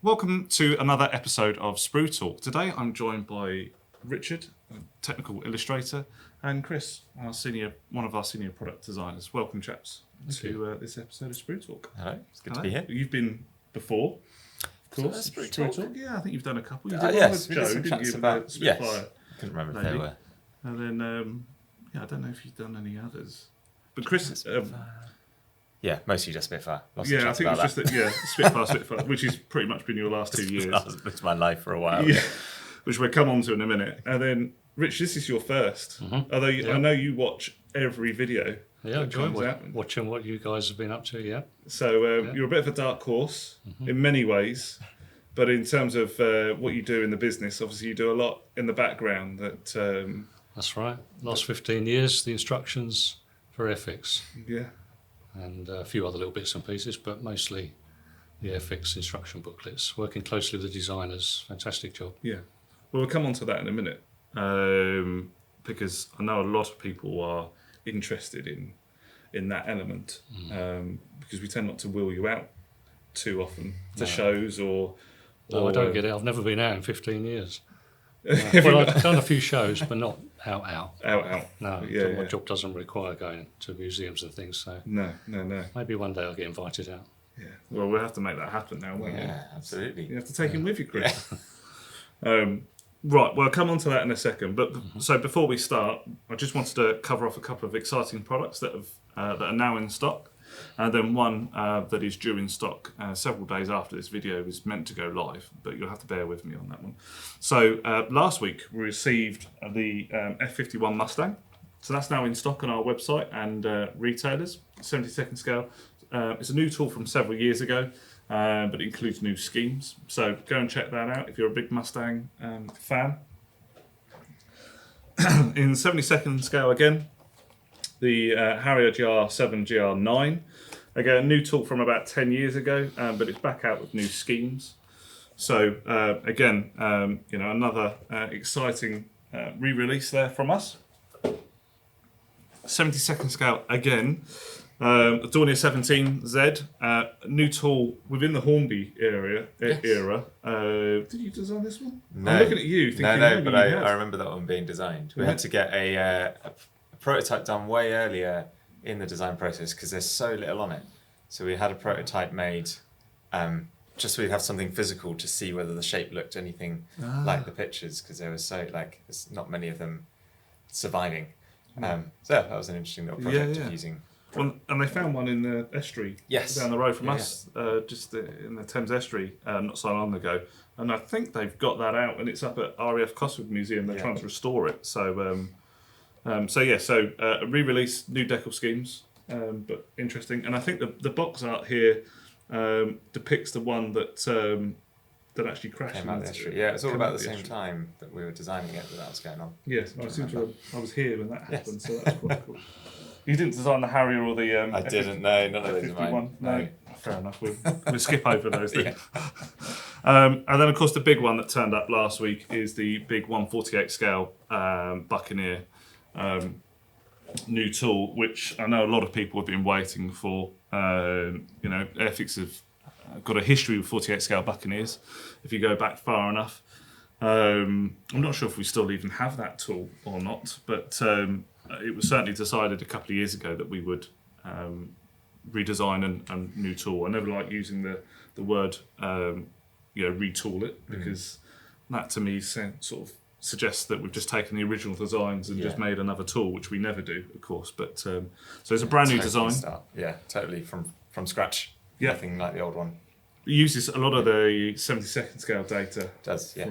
Welcome to another episode of Sprue Talk. Today I'm joined by Richard, a technical illustrator, and Chris, one of our senior product designers. Welcome, chaps, to this episode of Sprue Talk. Hello, it's good to be here. You've been before, of course. Sprue Talk? Yeah, I think you've done a couple. You did one Yes, with we did Joe, some didn't chats you? about Spitfire. Yes, I couldn't remember if they were. And then, I don't know if you've done any others. But Chris... yeah, mostly just Spitfire. I think it's just that, Spitfire, which has pretty much been your last 2 years. It's my life for a while. Yeah, which we'll come on to in a minute. And then, Rich, this is your first. Mm-hmm. Although I know you watch every video. Yeah, I enjoy watching what you guys have been up to, yeah. So you're a bit of a dark horse in many ways. But in terms of what you do in the business, obviously you do a lot in the background. That's right. Last 15 years, the instructions for Airfix. Yeah. And a few other little bits and pieces, but mostly the Airfix instruction booklets. Working closely with the designers. Fantastic job. Yeah. Well, we'll come on to that in a minute. Because I know a lot of people are interested in that element. Because we tend not to wheel you out too often to shows or... No, I don't get it. I've never been out in 15 years. Well, I've done a few shows, but not out. Out. No, my job doesn't require going to museums and things, so... No. Maybe one day I'll get invited out. Yeah. Well, we'll have to make that happen now, won't we? Yeah, absolutely. You have to take him with you, Chris. Yeah. Right, well, I'll come on to that in a second. But so before we start, I just wanted to cover off a couple of exciting products that are now in stock. And then one that is due in stock several days after this video is meant to go live, but you'll have to bear with me on that one. So last week we received the F51 Mustang. So that's now in stock on our website and retailers, 72nd scale. It's a new tool from several years ago, but it includes new schemes. So go and check that out if you're a big Mustang fan. In 72nd scale again, the Harrier GR7 GR9. Again, a new tool from about 10 years ago, but it's back out with new schemes. So again, another exciting re-release there from us. 72nd scale again. The Dornier 17Z, new tool within the Hornby era. Did you design this one? No. I'm looking at you thinking but I remember that one being designed. We had to get a prototype done way earlier in the design process because there's so little on it. So we had a prototype made just so we'd have something physical to see whether the shape looked anything like the pictures, because there was there's not many of them surviving. So that was an interesting little project of using. Well, and they found one in the estuary down the road from us, just in the Thames estuary, not so long ago. And I think they've got that out, and it's up at RAF Cosford Museum. They're trying to restore it. So, a re-release, new decal schemes, but interesting. And I think the box art here depicts the one that actually crashed. Came out the estuary. Yeah, it was all about the same time that we were designing it that was going on. Yes, I was here when that happened, so that's quite cool. You didn't design the Harrier or the... I didn't, no, none of those are mine. No, fair enough. We'll skip over those things. And then, of course, the big one that turned up last week is the big 1/48 scale Buccaneer new tool, which I know a lot of people have been waiting for. Airfix have got a history with 48 scale Buccaneers, if you go back far enough. I'm not sure if we still even have that tool or not, but... it was certainly decided a couple of years ago that we would redesign a new tool. I never like using the word retool it, because that to me sort of suggests that we've just taken the original designs and just made another tool, which we never do, of course. But so it's a brand new design. Yeah, totally from scratch. Yeah. Nothing like the old one. It uses a lot of the 72nd scale data. It does, yeah.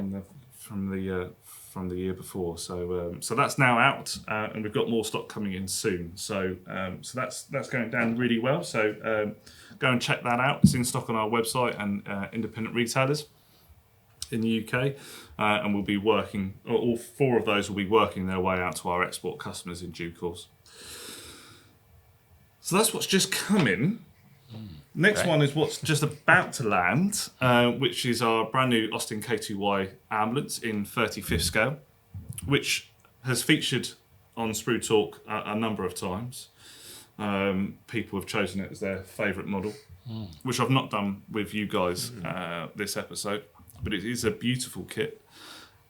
From the year before, so that's now out, and we've got more stock coming in soon. So that's going down really well. So go and check that out. It's in stock on our website and independent retailers in the UK, and we'll be working. All four of those will be working their way out to our export customers in due course. So that's what's just come in. Next one is what's just about to land, which is our brand new Austin K2Y ambulance in 35th scale, which has featured on Sprue Talk a number of times. people have chosen it as their favourite model, which I've not done with you guys this episode, but it is a beautiful kit.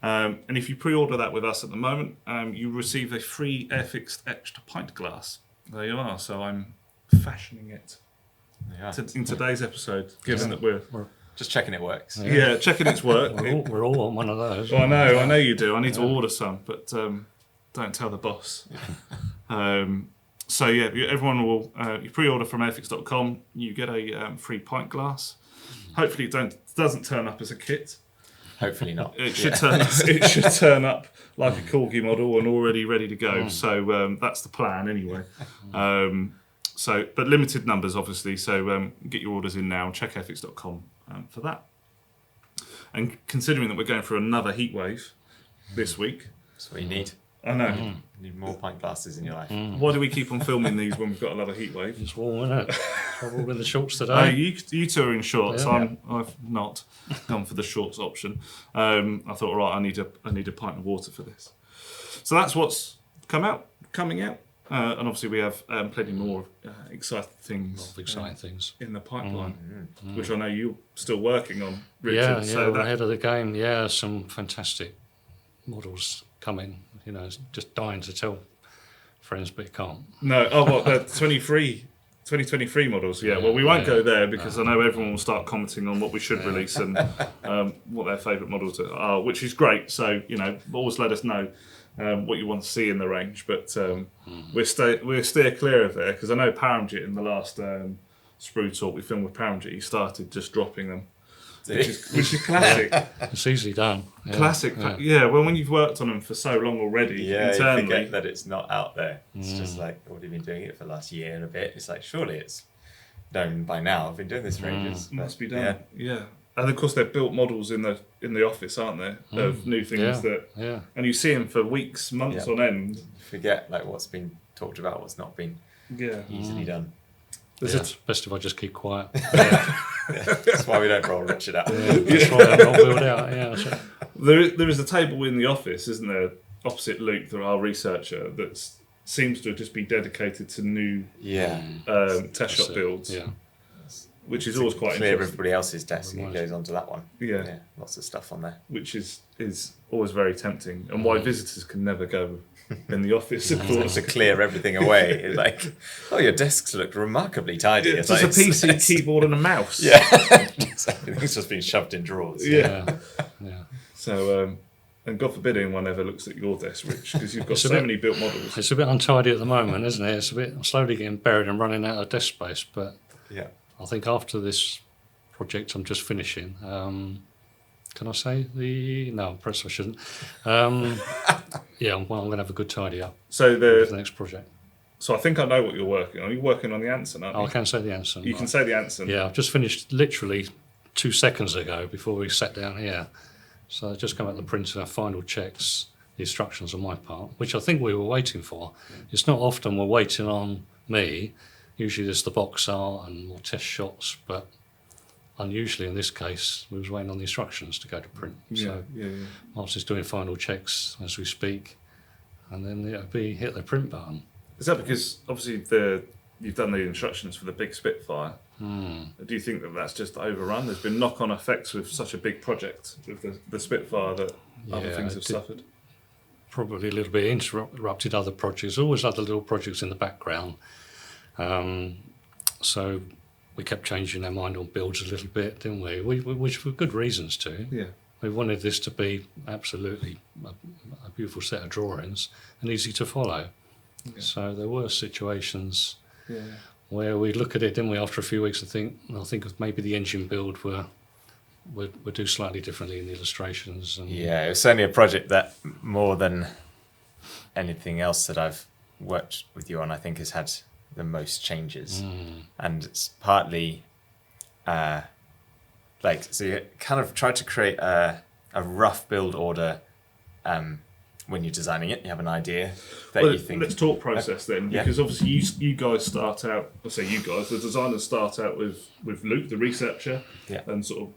And if you pre-order that with us at the moment, you receive a free Airfix etched pint glass. There you are. So I'm fashioning it in today's episode, given that we're just checking it works. Yeah, checking its work. We're all on one of those. Well, I know you do. I need to order some, but don't tell the boss. So yeah, everyone will. You pre-order from airfix.com, you get a free pint glass. Hopefully, it doesn't turn up as a kit. Hopefully not. It should turn. It should turn up like a corgi model and already ready to go. So that's the plan anyway. But limited numbers, obviously. So get your orders in now. Check airfix.com for that. And considering that we're going through another heat wave this week, that's what you need. I know. You need more pint glasses in your life. Why do we keep on filming these when we've got another heat wave? It's warm, isn't it? I'm all in the shorts today. You two are in shorts. Yeah. I've not gone for the shorts option. I thought, right, I need a pint of water for this. So that's what's coming out, and obviously we have plenty more exciting things. In the pipeline, which I know you're still working on, Richard. Yeah, we're ahead of the game. Yeah, some fantastic models coming. You know, it's just dying to tell friends, but you can't. No, the 2023 models. Yeah, well, we won't go there because I know everyone will start commenting on what we should release and what their favourite models are, which is great. So, you know, always let us know what you want to see in the range. But we'll steer clear of there because I know Paramjit in the last Sprue talk we filmed with Paramjit, he started just dropping them. Which is classic. It's easily done. Yeah. Classic. Yeah, well, when you've worked on them for so long already, internally, you forget that it's not out there. It's just like, what have you been doing it for the last year and a bit? It's like, surely it's known by now. I've been doing this for ages. Must be done. Yeah. And of course, they're built models in the office, aren't they? Of new things and you see them for weeks, months on end. Forget like what's been talked about, what's not been easily done. It's best if I just keep quiet. That's why we don't roll Richard out. That's why I'm not wheeled out. So. There is a table in the office, isn't there, opposite Luke, our researcher, that seems to just be dedicated to new test shop builds. Yeah. Which is always quite clear interesting. Everybody else's desk and it goes onto that one. Yeah. Lots of stuff on there. Which is always very tempting, and why visitors can never go in the office, of course. To clear everything away. It's like, your desks look remarkably tidy. It's like, a PC, keyboard and a mouse. Yeah. Everything's just been shoved in drawers. Yeah. So, and God forbid anyone ever looks at your desk, Rich, because you've got so many built models. It's a bit untidy at the moment, isn't it? It's a bit slowly getting buried and running out of desk space, but I think after this project I'm just finishing, can I say no, perhaps I shouldn't. I'm going to have a good tidy up for the next project. So I think I know what you're working on. You're working on the Anson, aren't you? I can say the Anson. You can say the Anson. Yeah, I've just finished literally 2 seconds ago before we sat down here. So I just come out the printer, final checks, the instructions on my part, which I think we were waiting for. It's not often we're waiting on me. Usually there's the box art and more test shots, but unusually in this case, we was waiting on the instructions to go to print. So Martin's doing final checks as we speak, and then it'll be hit the print button. Is that because obviously you've done the instructions for the big Spitfire? Do you think that that's just overrun? There's been knock-on effects with such a big project with the Spitfire that other things have suffered? Probably a little bit interrupted other projects. Always other little projects in the background. So we kept changing our mind on builds a little bit, didn't we? Which for good reasons too. Yeah. We wanted this to be absolutely a beautiful set of drawings and easy to follow. Yeah. So there were situations where we look at it, didn't we, after a few weeks and think of maybe the engine build would do slightly differently in the illustrations. And it was certainly a project that more than anything else that I've worked with you on, I think has had the most changes. And it's partly so you kind of try to create a rough build order when you're designing it. You have an idea that you think. Let's talk process then, because obviously you guys start out. Let's say you guys, the designers start out with Luke, the researcher, and sort of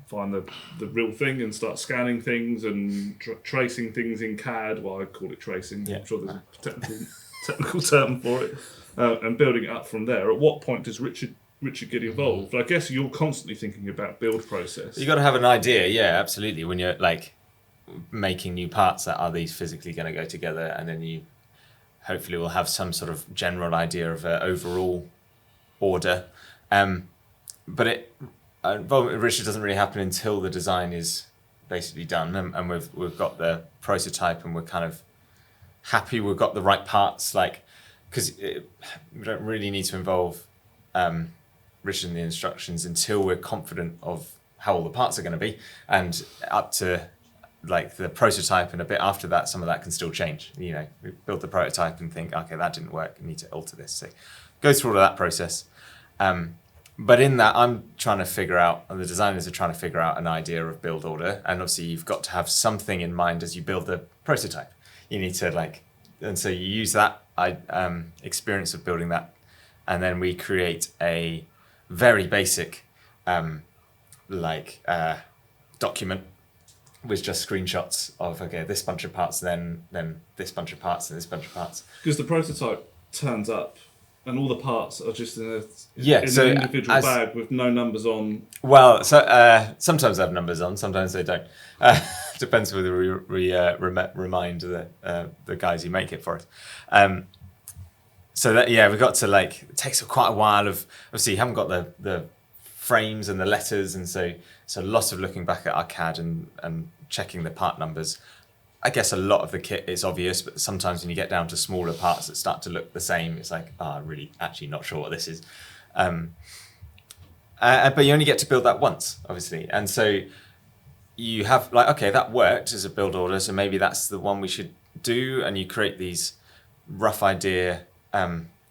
find the real thing and start scanning things and tracing things in CAD. Well, I'd call it tracing. I'm sure there's a technical term for it. and building it up from there. At what point does Richard get involved? I guess you're constantly thinking about build process. You got to have an idea, yeah, absolutely. When you're like making new parts, that are these physically going to go together, and then you hopefully will have some sort of general idea of overall order. But involvement with Richard doesn't really happen until the design is basically done, and we've got the prototype, and we're kind of happy we've got the right parts, like, because we don't really need to involve Richard in the instructions until we're confident of how all the parts are going to be, and up to like the prototype and a bit after that, some of that can still change. You know, we build the prototype and think, okay, that didn't work, we need to alter this. So go through all of that process. But in that, I'm trying to figure out, and the designers are trying to figure out an idea of build order. And obviously you've got to have something in mind as you build the prototype. You need to and so you use that experience of building that. And then we create a very basic document with just screenshots of, okay, this bunch of parts, then this bunch of parts, and this bunch of parts. Because the prototype turns up and all the parts are just in an individual bag with no numbers on. Well, so sometimes they have numbers on, sometimes they don't. Depends whether we remind the guys who make it for us. So that, yeah, we got to it takes quite a while of, obviously you haven't got the frames and the letters, and so lots of looking back at our CAD and checking the part numbers. I guess a lot of the kit is obvious, but sometimes when you get down to smaller parts that start to look the same, it's like, I'm really actually not sure what this is. But you only get to build that once, obviously. And so you have okay, that worked as a build order, so maybe that's the one we should do. And you create these rough idea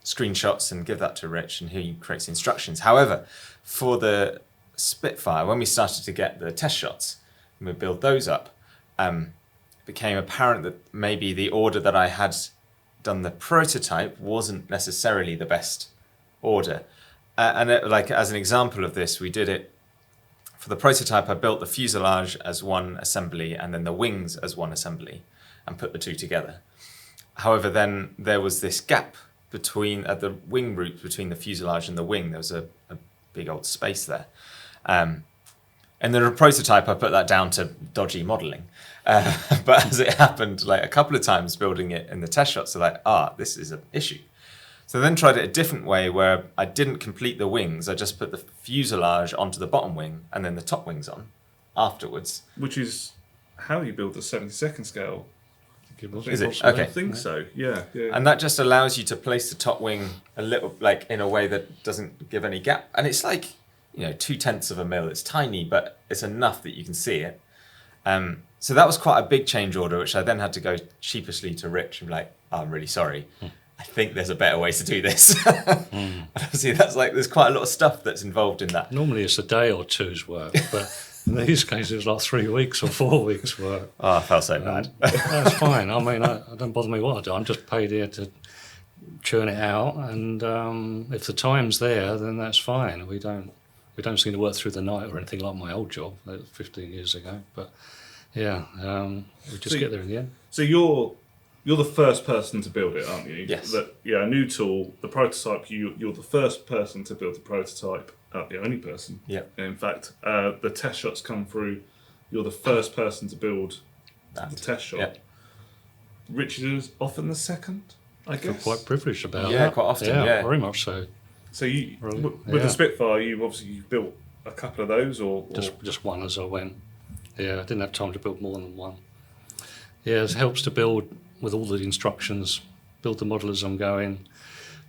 screenshots and give that to Rich, and he creates the instructions. However, for the Spitfire, when we started to get the test shots and we build those up, became apparent that maybe the order that I had done the prototype wasn't necessarily the best order. As an example of this, we did it for the prototype. I built the fuselage as one assembly and then the wings as one assembly and put the two together. However, then there was this gap between at the wing root between the fuselage and the wing. There was a big old space there. And then a prototype, I put that down to dodgy modelling. But as it happened a couple of times building it in the test shots, they're this is an issue. So I then tried it a different way where I didn't complete the wings. I just put the fuselage onto the bottom wing and then the top wings on afterwards. Which is how you build the 72nd scale. Is it? Okay. I think so, yeah. And that just allows you to place the top wing a little, in a way that doesn't give any gap. And it's 0.2 of a mil. It's tiny, but it's enough that you can see it. So that was quite a big change order, which I then had to go sheepishly to Rich and be like, I'm really sorry. I think there's a better way to do this. And obviously that's there's quite a lot of stuff that's involved in that. Normally it's a day or two's work, but in these cases it's 3 weeks or 4 weeks work. Oh, I felt so bad. That's fine. I mean, it don't bother me what I do. I'm just paid here to churn it out, and if the time's there, then that's fine. We don't seem to work through the night or anything like my old job 15 years ago. But yeah, we just get there in the end. So you're the first person to build it, aren't you? Yes. A new tool, the prototype. You're the first person to build the prototype. The only person. Yeah. In fact, the test shots come through. You're the first person to build the test shot. Yeah. Richard is often the second, I guess. I feel quite privileged about that. Yeah, quite often. Yeah, very much so. So with the Spitfire, you built a couple of those, or just one as I went. Yeah, I didn't have time to build more than one. Yeah, it helps to build with all the instructions, build the model as I'm going.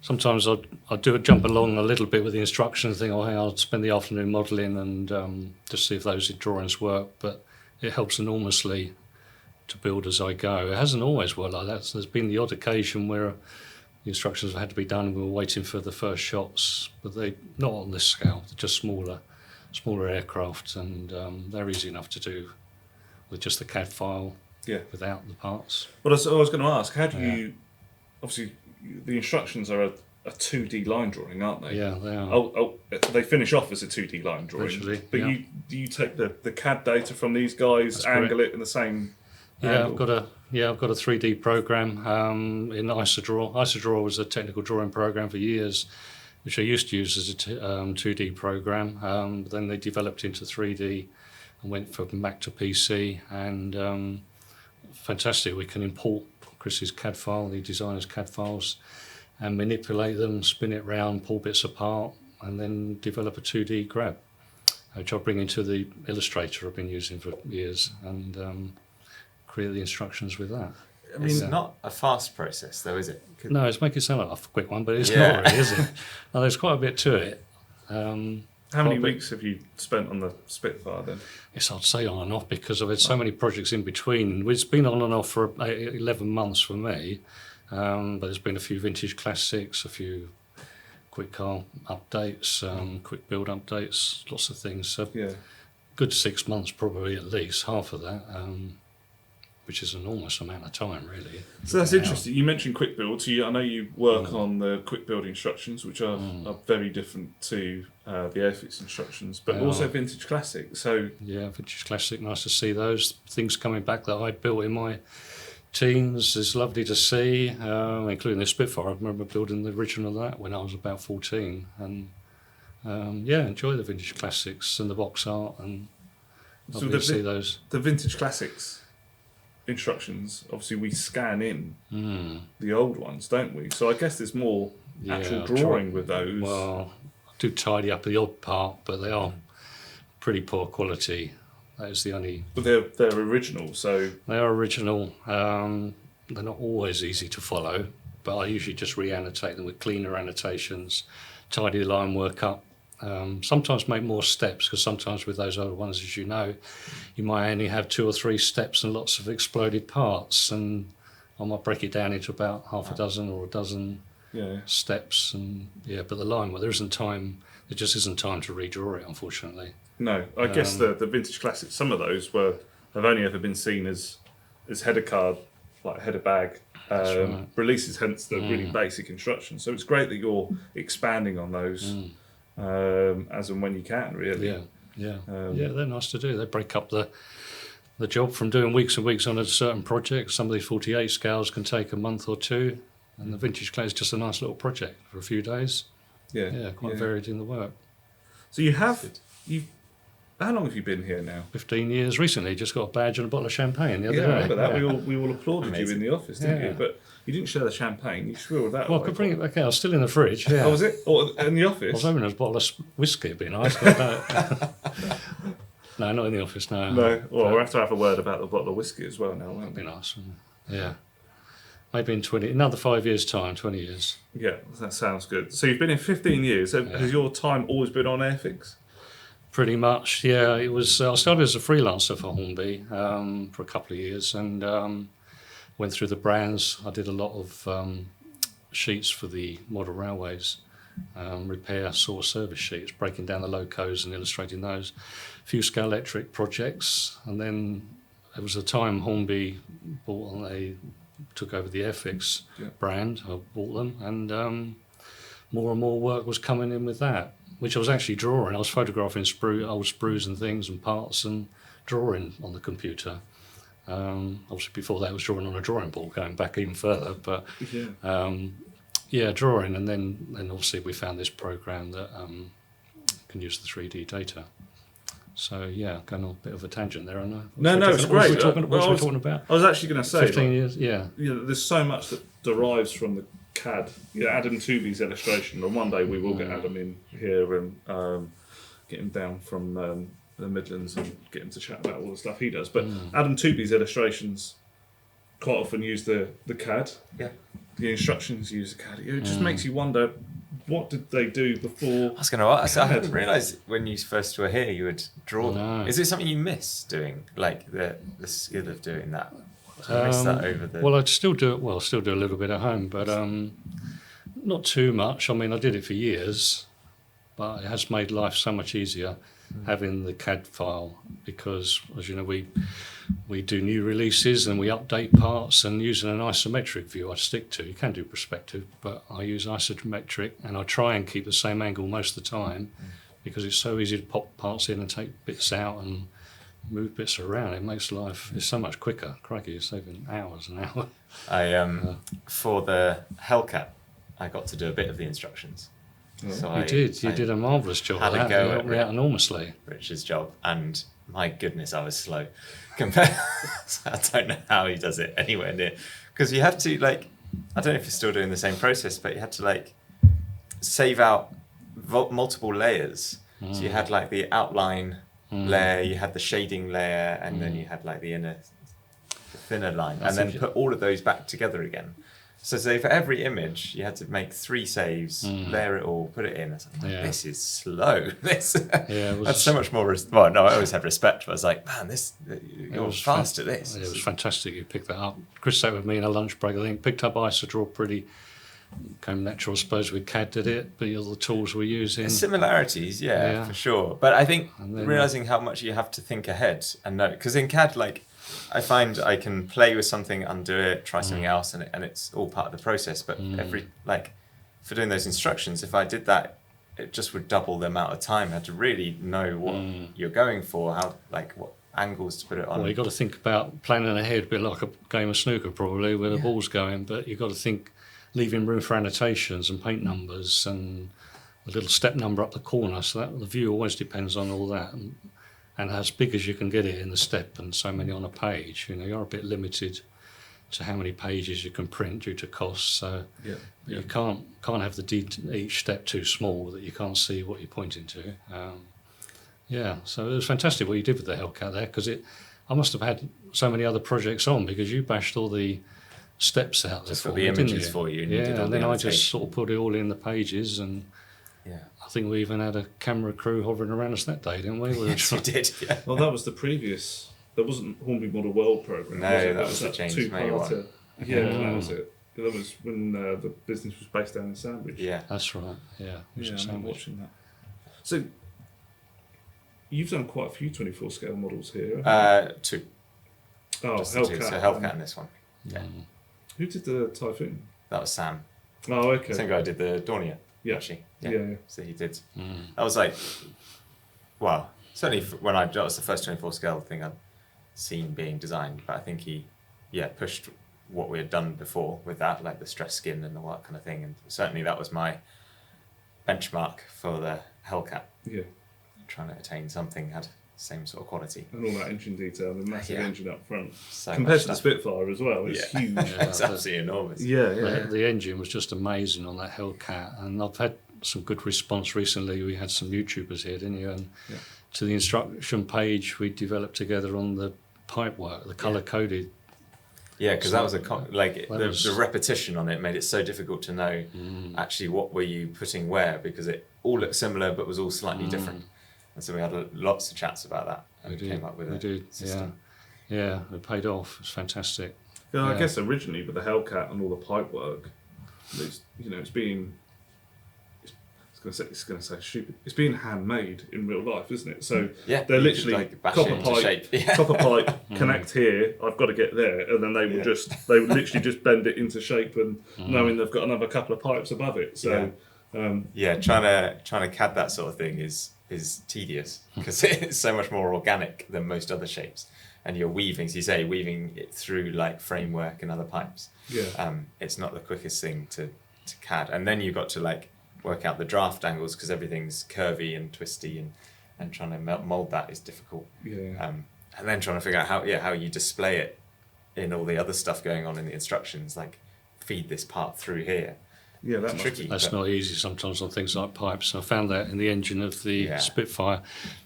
Sometimes I do jump along a little bit with the instructions, think, hey, I'll spend the afternoon modelling and just see if those drawings work. But it helps enormously to build as I go. It hasn't always worked like that. So there's been the odd occasion where the instructions had to be done and we were waiting for the first shots, but they not on this scale. They're just smaller aircraft, and they're easy enough to do with just the CAD file. Yeah. Without the parts. Well, I was going to ask, how do you? Obviously, the instructions are a 2D line drawing, aren't they? Yeah, they are. Oh, they finish off as a 2D line drawing. Literally, but yeah. do you take the CAD data from these guys, That's angle correct. it in the same Yeah, handle? I've got a 3D program in Isodraw. Isodraw was a technical drawing program for years, which I used to use as a 2D program. Then they developed into 3D and went from Mac to PC. And fantastic, we can import Chris's CAD file, the designer's CAD files, and manipulate them, spin it round, pull bits apart, and then develop a 2D grab, which I'll bring into the Illustrator I've been using for years, and create the instructions with that. I mean, it's not a fast process, though, is it? No, it's making it sound like a quick one, but it's Yeah. not really, is it? No, there's quite a bit to it. How many weeks have you spent on the Spitfire then? Yes, I'd say on and off because I've had so many projects in between. It's been on and off for 11 months for me, but there's been a few vintage classics, a few quick car updates, quick build updates, lots of things. So Yeah. good 6 months probably at least, half of that, which is an enormous amount of time really. So that's interesting. You mentioned quick build. So I know you work on the quick build instructions, which are very different to the Airfix instructions, but also vintage classic. So yeah, vintage classic, nice to see those things coming back that I built in my teens. Is lovely to see, including the Spitfire. I remember building the original of that when I was about 14, and enjoy the vintage classics and the box art, and lovely to see those. The vintage classics instructions, obviously we scan in the old ones, don't we? So I guess there's more actual drawing with those. Well, I do tidy up the odd part, but they are pretty poor quality. That is the only. But they're original, so They are original. They're not always easy to follow, but I usually just re-annotate them with cleaner annotations, tidy the line work up. Sometimes make more steps, because sometimes with those other ones, as you know, you might only have 2 or 3 steps and lots of exploded parts, and I might break it down into about half a dozen or a dozen steps, and but the line, well, there just isn't time to redraw it, unfortunately. no. I guess the vintage classics, some of those have only ever been seen as header card, like header bag right. releases, hence the really basic instructions. So it's great that you're expanding on those as and when you can, really. They're nice to do. They break up the job from doing weeks and weeks on a certain project. Some of these 48 scales can take a month or two, and the vintage clay is just a nice little project for a few days. Quite varied in the work. So how long have you been here now? 15 years recently. Just got a badge and a bottle of champagne the other I day. remember that. We all applauded you in the office, didn't Yeah. you? But you didn't share the champagne. You swirled that. Well, I could bring it back out. It's still in the fridge. Yeah. Oh, was it? Or in the I was office? hoping there was a bottle of whiskey. It'd be nice. But no, not in the office. No. No. Well, we'll have to have a word about the bottle of whiskey as well now, won't It'd be we? nice. Yeah. Maybe in another 5 years' time, 20 years. Yeah, that sounds good. So you've been here 15 years. Has your time always been on Airfix? Pretty much, yeah. It was. I started as a freelancer for Hornby for a couple of years, and went through the brands. I did a lot of sheets for the model railways, repair sort of service sheets, breaking down the locos and illustrating those. A few scale electric projects, and then there was a time Hornby took over the Airfix brand. I bought them, and more and more work was coming in with that, which I was actually drawing. I was photographing old sprues and things and parts, and drawing on the computer. Obviously before that I was drawing on a drawing board, going back even further, but drawing, and then obviously we found this program that can use the 3D data. So going on a bit of a tangent there, I know. No, it's great. What was we talking about? I was actually going to say 15 years, there's so much that derives from the CAD. Adam Tooby's illustration, and one day we will get Adam in here and get him down from the Midlands and get him to chat about all the stuff he does. But Adam Tooby's illustrations quite often use the CAD. Yeah. The instructions use the CAD. It just makes you wonder, what did they do before? I was going to ask. I didn't realise when you first were here you would draw them. No. Is it something you miss doing, like the skill of doing that? Do you miss that over the? Well, I'd still do it. Well, still do a little bit at home, but not too much. I mean, I did it for years, but it has made life so much easier having the CAD file, because, as you know, we do new releases and we update parts, and using an isometric view I stick to. You can do perspective, but I use isometric, and I try and keep the same angle most of the time, because it's so easy to pop parts in and take bits out and move bits around, it makes life it's so much quicker. Crikey, you're saving hours and hours. For the Hellcat, I got to do a bit of the instructions. So You did a marvellous job had of a that. go You at helped me out enormously. Richard's job, and my goodness, I was slow. Compared, I don't know how he does it anywhere near, because you have to like, I don't know if you're still doing the same process, but you had to like save out multiple layers. So you had like the outline layer, you had the shading layer, and then you had like the thinner line, and then put all of those back together again. So for every image, you had to make 3 saves, layer it all, put it in. I was like, this is slow. That's so much more. Well, no, I always had respect, but I was like, man, you're fast at this. It was fantastic. You picked that up. Chris sat with me in a lunch break. I think picked up Isodraw pretty. Came natural, I suppose. With CAD did it, but the other tools we're using. There's similarities, yeah, for sure. But I think then, realizing how much you have to think ahead and know, because in CAD, like, I find I can play with something, undo it, try something else, and it's all part of the process. But for doing those instructions, if I did that, it just would double the amount of time. I had to really know what you're going for, what angles to put it on. Well, you've got to think about planning ahead, a bit like a game of snooker, probably, where the ball's going. But you've got to think, leaving room for annotations and paint numbers and a little step number up the corner. So that the view always depends on all that. And as big as you can get it in the step and so many on a page, you're a bit limited to how many pages you can print due to costs. So you can't have each step too small that you can't see what you're pointing to. So it was fantastic what you did with the Hellcat there, because I must have had so many other projects on, because you bashed all the steps out there just for for me, the images didn't you? for you. And then I just sort of put it all in the pages, and I think we even had a camera crew hovering around us that day, didn't we? Yes, we did. Yeah. Well, that was the previous. There wasn't Hornby Model World program. No, was it? that was the James May two-parter. Yeah, that was it. That was when the business was based down in Sandwich. Yeah, that's right. Yeah, I'm watching that. So you've done quite a few 24 scale models here. 2. Oh, just Hellcat. 2. So Hellcat in this one. Yeah. Who did the Typhoon? That was Sam. Oh, okay. I think I did the Dornier. Yeah. Actually. Yeah. So he did. That was like, well, certainly when that was the first 24 scale thing I'd seen being designed. But I think he, pushed what we had done before with that, like the stress skin and all that kind of thing. And certainly that was my benchmark for the Hellcat. Yeah. Trying to attain something had same sort of quality. And all that engine detail, the massive engine up front. So compared to the Spitfire as well, it's huge. It's absolutely enormous. The engine was just amazing on that Hellcat, and I've had some good response recently. We had some YouTubers here, didn't you? And to the instruction page we developed together on the pipework, the colour-coded. Yeah, because that was the repetition on it made it so difficult to know actually what were you putting where, because it all looked similar but was all slightly different. And so we had lots of chats about that, and we came up with a system. Yeah, it paid off. It was fantastic. I guess originally with the Hellcat and all the pipe work, it's being, it's going to say stupid. It's being handmade in real life, isn't it? So they're literally copper pipe connect here. I've got to get there, and then they would literally just bend it into shape, and knowing they've got another couple of pipes above it. So trying to CAD that sort of thing is tedious, because it's so much more organic than most other shapes, and you're weaving it through like framework and other pipes. It's not the quickest thing to CAD, and then you've got to like work out the draft angles, because everything's curvy and twisty, and trying to mold that is difficult. And then trying to figure out how you display it in all the other stuff going on in the instructions, like feed this part through here. Yeah, that's tricky. That's not easy sometimes on things like pipes. I found that in the engine of the Spitfire,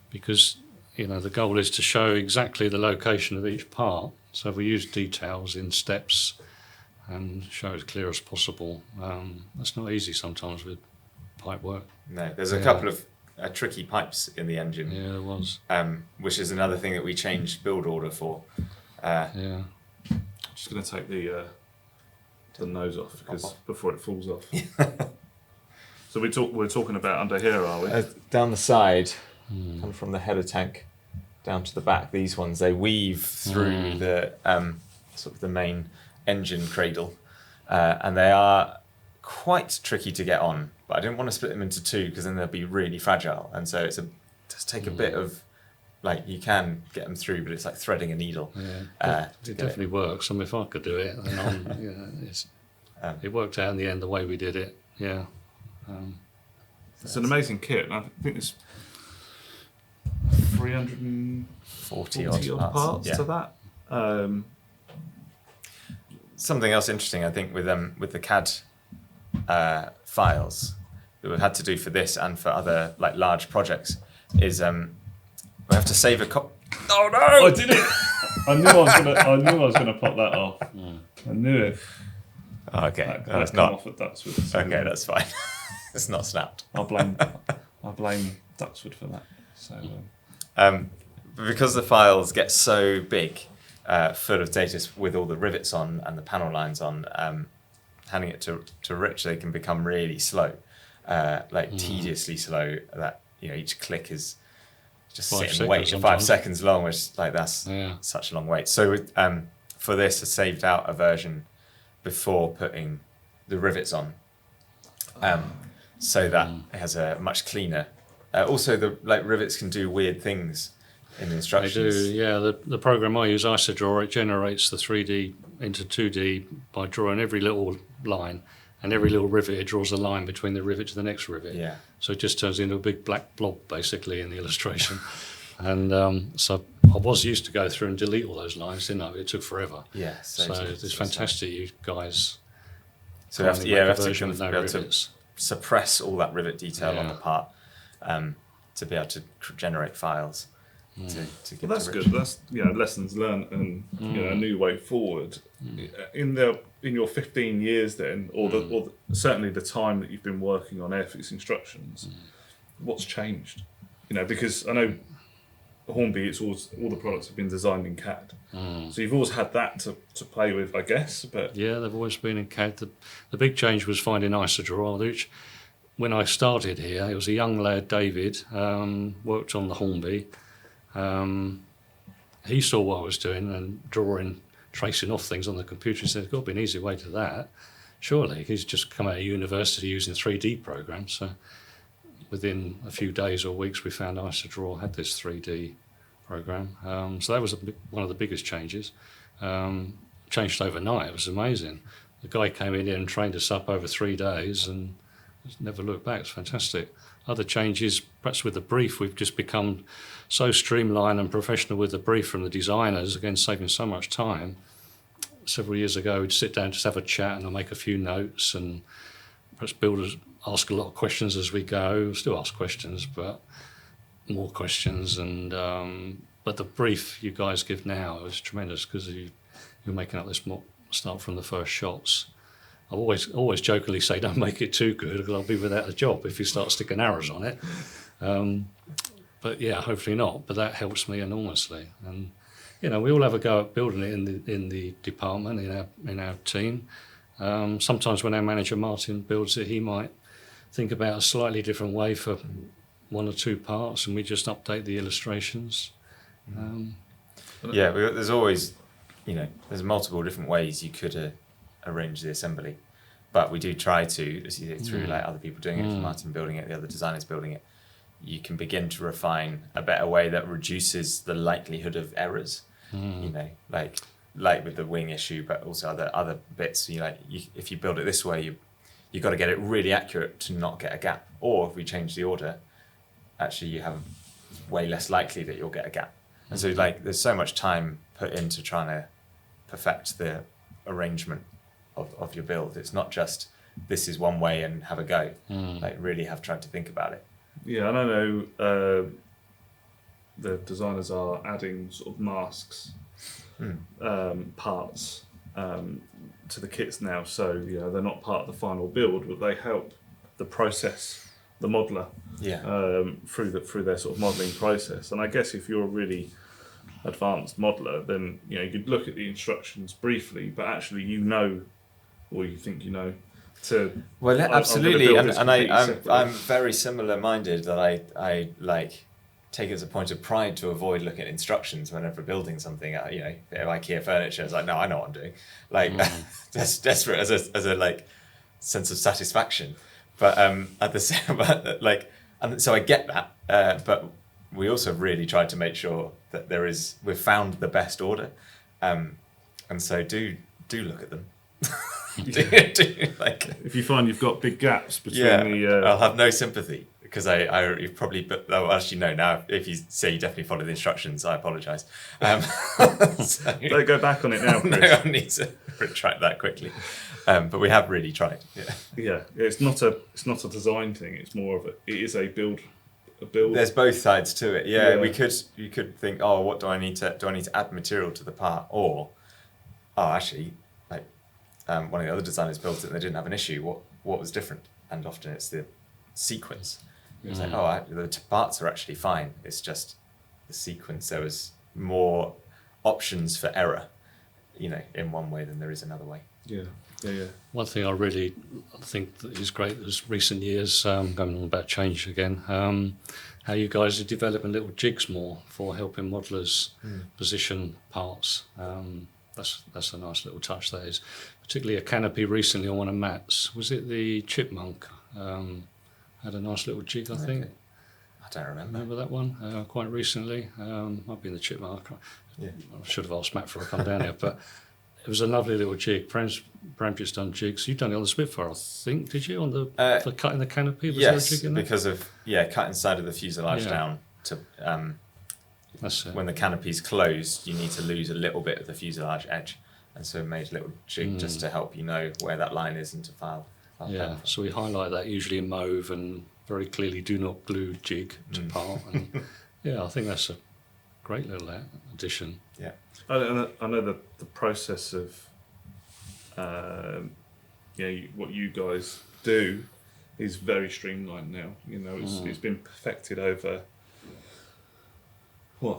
because the goal is to show exactly the location of each part. So we use details in steps and show as clear as possible. That's not easy sometimes with pipe work. No, there's a couple of tricky pipes in the engine. Yeah, there was. Which is another thing that we changed build order for. Just going to take the nose off before it falls off. So we're talking about under here, are we? Down the side, kind of from the header tank down to the back. These ones, they weave through the sort of the main engine cradle, and they are quite tricky to get on. But I didn't want to split them into 2, because then they'll be really fragile, and so it does take a bit of like you can get them through, but it's like threading a needle. Yeah, it definitely works. I mean, if I could do it, then it worked out in the end the way we did it. Yeah. It's an amazing kit, and I think it's 340 odd parts to that. Something else interesting, I think, with the CAD files that we've had to do for this and for other like large projects is we have to save a copy. Oh no! I did it! I knew I was gonna pop that off. I knew it. Okay, That's not off at Duxford. So okay, that's fine. It's not snapped. I blame Duxford for that. So because the files get so big, full of data with all the rivets on and the panel lines on, handing it to Rich, they can become really slow, tediously slow. That each click is just sit and wait 5 seconds long, which that's such a long wait. So for this, I saved out a version before putting the rivets on, so that it has a much cleaner. Also, the rivets can do weird things in the instructions. They do, yeah. The program I use, IsoDraw, it generates the 3D into 2D by drawing every little line, and every little rivet, it draws a line between the rivet to the next rivet. Yeah. So it just turns into a big black blob, basically, in the illustration. And so I was used to go through and delete all those lines, didn't I? It took forever. Yeah. So it's fantastic, you guys. So we have to be able to suppress all that rivet detail on the part to be able to generate files. To get that's good. That's lessons learned and a new way forward. In your 15 years then, or certainly the time that you've been working on Airfix instructions, what's changed? Because I know Hornby, it's all the products have been designed in CAD, so you've always had that to play with, I guess. But yeah, they've always been in CAD. The big change was finding IsoDraw, which when I started here, it was a young lad, David, worked on the Hornby. He saw what I was doing and tracing off things on the computer. He said, "There's got to be an easy way to that. Surely." He's just come out of university using 3D programs. So within a few days or weeks, we found IsoDraw had this 3D program. So that was one of the biggest changes. Changed overnight. It was amazing. The guy came in here and trained us up over 3 days and never looked back. It's fantastic. Other changes, perhaps with the brief, we've just become so streamlined and professional with the brief from the designers, again, saving so much time. Several years ago, we'd sit down, just have a chat, and I'll make a few notes, and perhaps builders ask a lot of questions as we go. Still ask questions, but more questions. And but the brief you guys give now is tremendous because you're making up this start from the first shots. I always jokingly say, don't make it too good because I'll be without a job if you start sticking arrows on it. But yeah, hopefully not. But that helps me enormously. And we all have a go at building it in the department, in our team. Sometimes when our manager Martin builds it, he might think about a slightly different way for one or two parts, and we just update the illustrations. There's always, there's multiple different ways you could arrange the assembly, but we do try to, as you through other people doing it, Martin building it, the other designers building it, you can begin to refine a better way that reduces the likelihood of errors. Like with the wing issue, but also other bits. If you build it this way, you've got to get it really accurate to not get a gap. Or if we change the order, actually you have way less likely that you'll get a gap. And so there's so much time put into trying to perfect the arrangement of your build. It's not just this is one way and have a go. Really have tried to think about it. Yeah, and I know the designers are adding sort of masks, parts to the kits now. So they're not part of the final build, but they help the process, the modeler, through their sort of modelling process. And I guess if you're a really advanced modeler, then you could look at the instructions briefly, but actually or you think absolutely, and I'm very similar minded that I take it as a point of pride to avoid looking at instructions whenever building something. IKEA furniture, it's like, no, I know what I'm doing. That's desperate as a sense of satisfaction. But at the same, and so I get that. But we also really tried to make sure that we've found the best order, and so do look at them. Like, if you find you've got big gaps between I'll have no sympathy, because you probably, but actually no. Now, if you say you definitely follow the instructions, I apologise. So, don't go back on it now, Chris. no, I need to retract that quickly. But we have really tried. Yeah, it's not a design thing. It's more of it is a build. There's both sides to it. Yeah, you could think, oh, what do I need to add material to the part, or actually, like one of the other designers built it and they didn't have an issue. What was different? And often it's the sequence. It's like, the parts are actually fine. It's just the sequence. There was more options for error, in one way than there is another way. Yeah. One thing I really think that is great is recent years, going on about change again, how you guys are developing little jigs more for helping modelers position parts. That's a nice little touch, that is. Particularly a canopy recently on one of Matt's. Was it the Chipmunk? Had a nice little jig, I think. I don't Remember that one? Quite recently. Might be in the Chipmunk. Yeah. I should have asked Matt for a come down here, but it was a lovely little jig. Bram just done jigs. You've done it on the Spitfire, I think, did you? For cutting the canopy? Was there a jig in there? Because of cutting side of the fuselage down to That's it. when the canopy's closed, you need to lose a little bit of the fuselage edge, and so we made a little jig just to help you know where that line is and to file. Yeah, so we highlight that usually in mauve and very clearly do not glue jig to part. And I think that's a great little addition. Yeah. I know the process of what you guys do is very streamlined now. It's been perfected over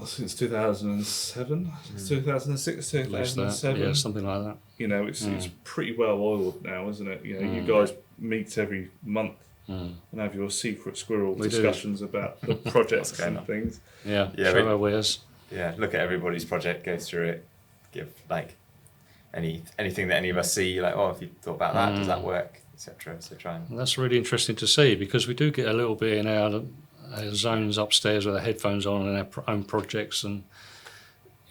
since 2007, 2006, 2007. Yeah, something like that. It's pretty well oiled now, isn't it? You guys meet every month and have your secret squirrel discussions about the projects and things. Yeah, show our wares. Yeah, look at everybody's project, go through it, give anything that any of us see, like, if you thought about that, does that work, etc. So try and... And that's really interesting to see, because we do get a little bit in our zones upstairs with our headphones on and our own projects, and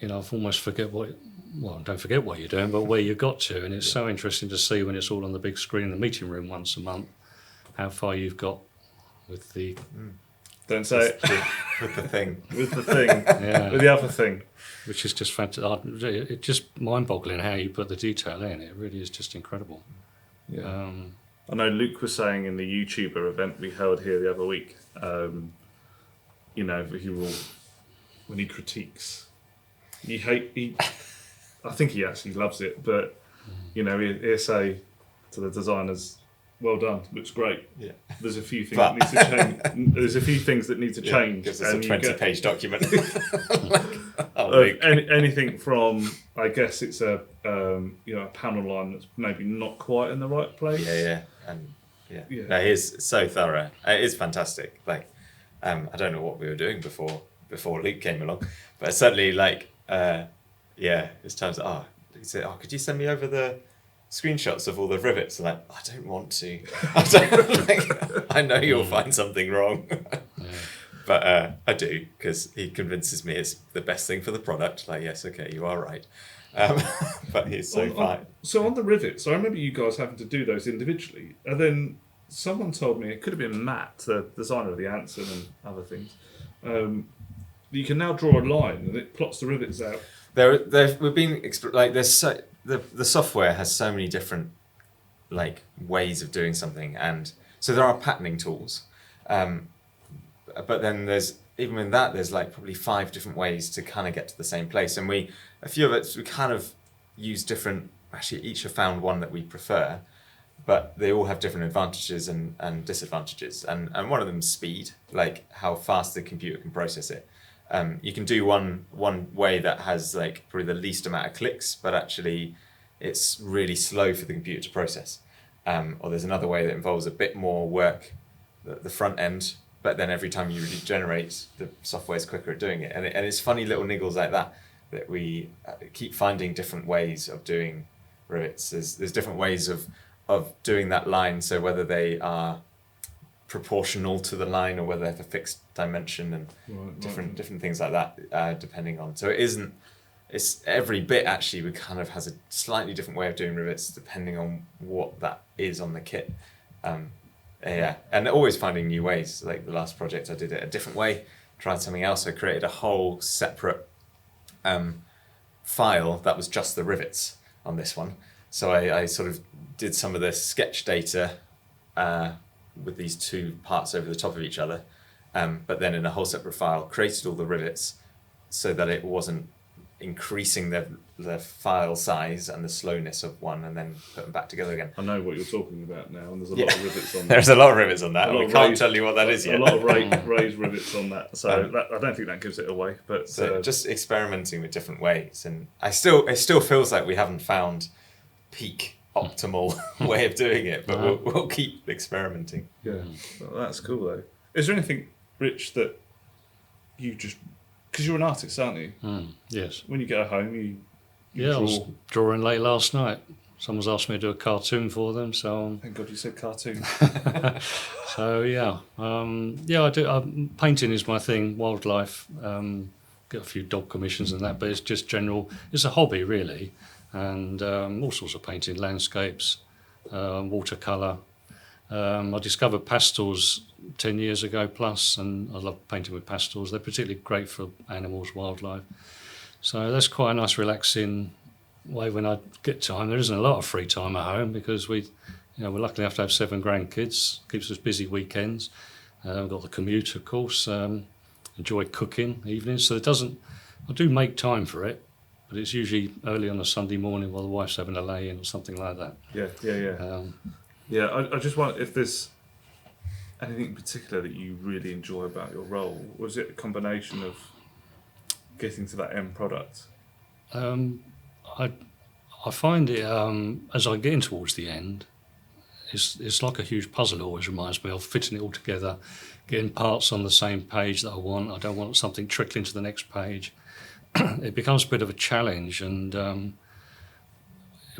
I've almost don't forget what you're doing, but where you got to, and it's so interesting to see when it's all on the big screen in the meeting room once a month, how far you've got with the... Don't say it. With the thing. With the other thing. Which is just fantastic. It's just mind-boggling how you put the detail in. It really is just incredible. Yeah. I know Luke was saying in the YouTuber event we held here the other week, when he critiques, I think he actually loves it, but, he'll say to the designers, well done, looks great. Yeah. There's a few things that need to change. There's a few things that need to change. Gives us a 20-page document. Anything from, I guess it's a panel line that's maybe not quite in the right place. No, he's so thorough. It is fantastic. I don't know what we were doing before Luke came along, but certainly it's times. He said, could you send me over the screenshots of all the rivets? I don't want to. I know you'll find something wrong. But I do, because he convinces me it's the best thing for the product. Yes, okay, you are right. But he's so fine. So on the rivets, I remember you guys having to do those individually, and then someone told me, it could have been Matt, the designer of the Anson and other things, you can now draw a line and it plots the rivets out. We've been the software has so many different ways of doing something, and so there are patterning tools, but then there's probably 5 different ways to kind of get to the same place, and a few of us we kind of use different. Actually, each have found one that we prefer, but they all have different advantages and disadvantages, and one of them is speed, how fast the computer can process it. You can do one way that has probably the least amount of clicks, but actually it's really slow for the computer to process. Or there's another way that involves a bit more work at the front end, but then every time you regenerate, the software's quicker at doing it. And it's funny little niggles like that we keep finding different ways of doing rivets. There's different ways of doing that line, so whether they are proportional to the line or whether they have a fixed dimension and different things like that, depending on. So it isn't. It's every bit actually we kind of has a slightly different way of doing rivets depending on what that is on the kit. Yeah, and always finding new ways. Like the last project, I did it a different way, tried something else. I created a whole separate file that was just the rivets on this one. So I sort of did some of the sketch data with these two parts over the top of each other, but then in a whole separate file, created all the rivets so that it wasn't increasing the file size and the slowness of one and then put them back together again. I know what you're talking about now, and there's a lot of rivets on that. There's a lot of rivets on that. We can't tell you what that is yet. A lot of raised rivets on that, so I don't think that gives it away. But so just experimenting with different ways, and it still feels like we haven't found peak optimal way of doing it, but we'll keep experimenting. Yeah, well, that's cool though. Is there anything, Rich, that you just, because you're an artist, aren't you? Yes. When you go home, you Yeah, draw. I was drawing late last night. Someone's asked me to do a cartoon for them, so Thank God you said cartoon. so yeah, I do. Painting is my thing. Wildlife, get a few dog commissions and that, but it's just general. It's a hobby really, and all sorts of painting, landscapes, watercolour. I discovered pastels 10 years ago plus, and I love painting with pastels. They're particularly great for animals, wildlife. So that's quite a nice relaxing way when I get time. There isn't a lot of free time at home because we're lucky enough to have 7 grandkids. Keeps us busy weekends. We've got the commute, of course. Enjoy cooking evenings. So I do make time for it, but it's usually early on a Sunday morning while the wife's having a lay-in or something like that. Yeah. I just wonder if there's anything in particular that you really enjoy about your role. Was it a combination of getting to that end product? I find it, as I get in towards the end, it's like a huge puzzle. It always reminds me of fitting it all together, getting parts on the same page that I want. I don't want something trickling to the next page. It becomes a bit of a challenge, and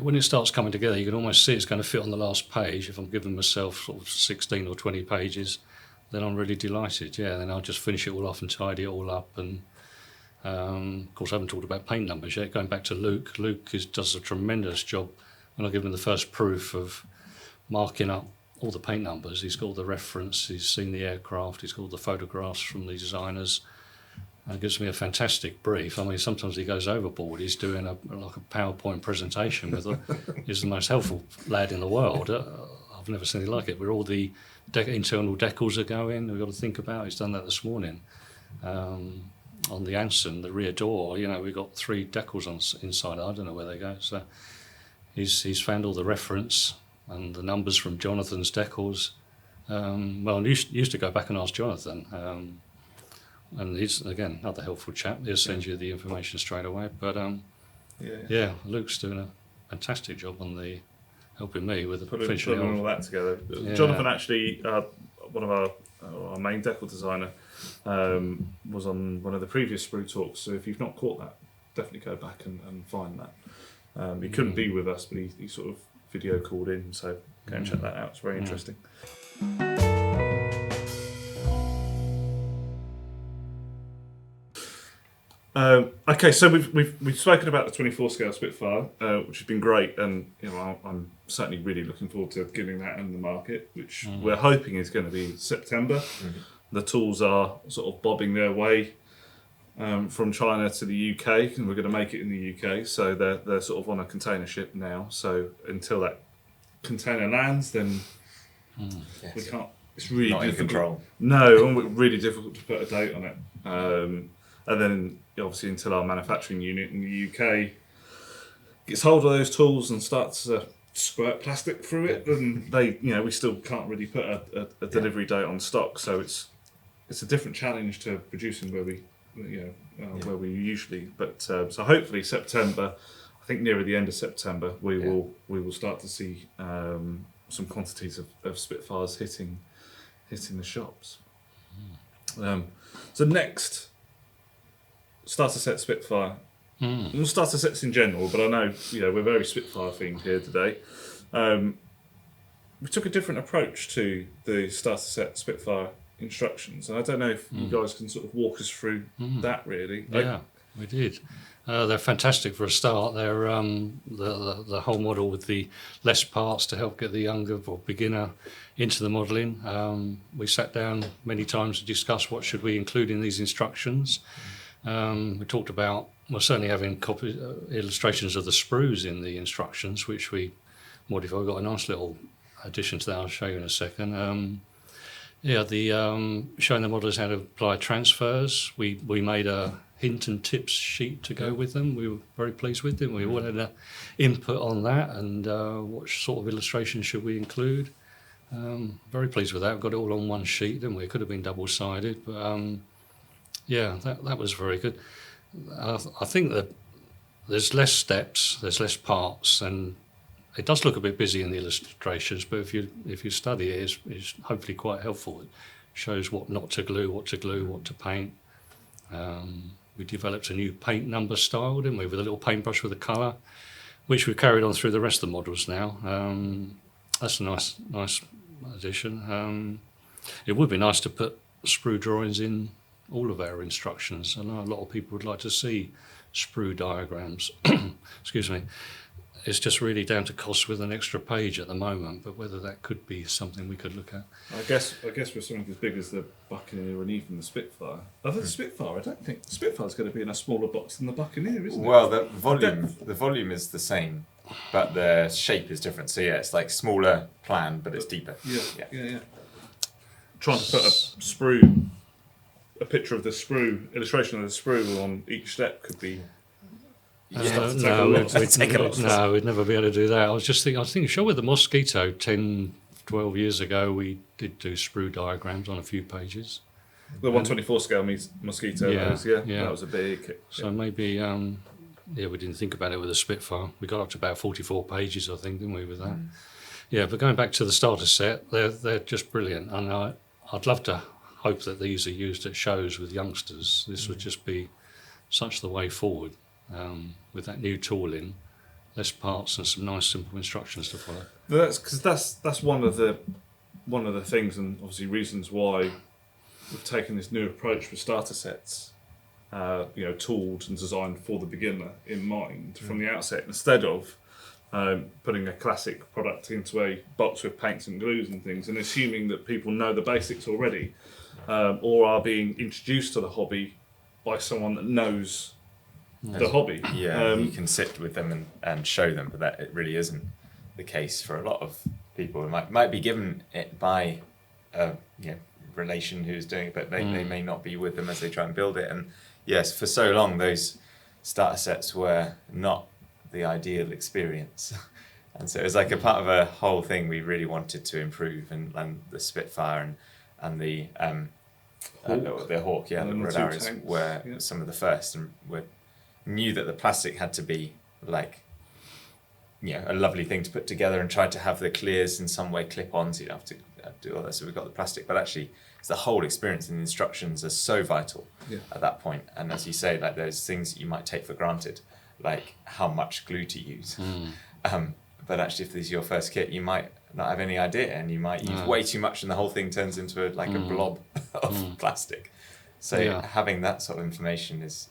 when it starts coming together, you can almost see it's going to fit on the last page. If I'm giving myself sort of 16 or 20 pages, then I'm really delighted. Yeah, then I'll just finish it all off and tidy it all up. And of course, I haven't talked about paint numbers yet. Going back to Luke, does a tremendous job. When I give him the first proof of marking up all the paint numbers, he's got all the reference, he's seen the aircraft, he's got all the photographs from the designers. It gives me a fantastic brief. I mean, sometimes he goes overboard. He's doing a PowerPoint presentation with he's the most helpful lad in the world. I've never seen anything like it. Where all the internal decals are going, we've got to think about. He's done that this morning. On the Anson, the rear door, we've got 3 decals inside. I don't know where they go. So he's found all the reference and the numbers from Jonathan's decals. I used to go back and ask Jonathan. And he's, again, another helpful chap. He'll send you the information straight away. But Luke's doing a fantastic job on helping me with the putting all that together. Yeah. Jonathan actually, one of our main decal designer, was on one of the previous Sprue talks. So if you've not caught that, definitely go back and find that. He couldn't be with us, but he sort of video called in. So go and check that out. It's very interesting. Okay, so we've spoken about the 24 scale Spitfire, which has been great, and I'm certainly really looking forward to getting that in the market, which we're hoping is going to be September. The tools are sort of bobbing their way from China to the UK, and we're going to make it in the UK. So they're sort of on a container ship now. So until that container lands, then we can't. It's really not difficult. in control. No, really difficult to put a date on it. And then obviously until our manufacturing unit in the UK gets hold of those tools and starts to squirt plastic through it, then we still can't really put a delivery date on stock. So it's a different challenge to producing where we usually. But so hopefully September, I think nearer the end of September, we will start to see some quantities of Spitfires hitting the shops. So next. Starter set Spitfire. We'll starter sets in general, but I know we're very Spitfire themed here today. we took a different approach to the starter set Spitfire instructions, and I don't know if you guys can sort of walk us through that really. Yeah, we did. They're fantastic for a start. They're the whole model with the less parts to help get the younger or beginner into the modelling. We sat down many times to discuss what should we include in these instructions. We talked about, well, certainly having illustrations of the sprues in the instructions, which we modified. We've got a nice little addition to that I'll show you in a second. Showing the modellers how to apply transfers. We made a hint and tips sheet to go with them. We were very pleased with them. We wanted an input on that and what sort of illustration should we include. Very pleased with that. We got it all on one sheet, didn't we? It could have been double-sided, but that was very good. I think that there's less steps, there's less parts, and it does look a bit busy in the illustrations, but if you study it, it's hopefully quite helpful. It shows what not to glue, what to paint. We developed a new paint number style, didn't we, with a little paintbrush with a colour, which we've carried on through the rest of the models now. That's a nice addition. It would be nice to put sprue drawings in all of our instructions. I know a lot of people would like to see sprue diagrams. Excuse me. It's just really down to cost with an extra page at the moment, but whether that could be something we could look at. I guess with something as big as the Buccaneer and even the Spitfire. Other than Spitfire, I don't think the Spitfire's going to be in a smaller box than the Buccaneer, isn't it? Well, the volume is the same, but the shape is different. So yeah, it's like smaller plan, but it's deeper. Yeah. Trying to put a picture of the sprue, illustration of the sprue on each step could be. No, we'd never be able to do that. I was thinking, sure, with the Mosquito 10, 12 years ago, we did do sprue diagrams on a few pages. The 124 scale Mosquito, that was a big kick. So maybe, we didn't think about it with the Spitfire. We got up to about 44 pages, I think, didn't we, with that? Yeah, but going back to the starter set, they're just brilliant. And I'd love to hope that these are used at shows with youngsters. This would just be such the way forward. With that new tooling, less parts and some nice simple instructions to follow. That's one of the things, and obviously reasons why we've taken this new approach with starter sets, tooled and designed for the beginner in mind from the outset, instead of putting a classic product into a box with paints and glues and things, and assuming that people know the basics already, or are being introduced to the hobby by someone that knows the hobby. Yeah, you can sit with them and show them, but that it really isn't the case for a lot of people. It might be given it by a relation who's doing it, but they may not be with them as they try and build it. And yes, for so long those starter sets were not the ideal experience. And so it was like a part of a whole thing we really wanted to improve, and the Spitfire and the Hawk, the Red Arrows were some of the first, and knew that the plastic had to be like, a lovely thing to put together, and tried to have the clears in some way clip on, so you'd have to do all that. So we got the plastic, but actually it's the whole experience, and the instructions are so vital at that point. And as you say, like there's things that you might take for granted, like how much glue to use. But actually, if this is your first kit, you might not have any idea, and you might use way too much, and the whole thing turns into a blob of plastic. So having that sort of information is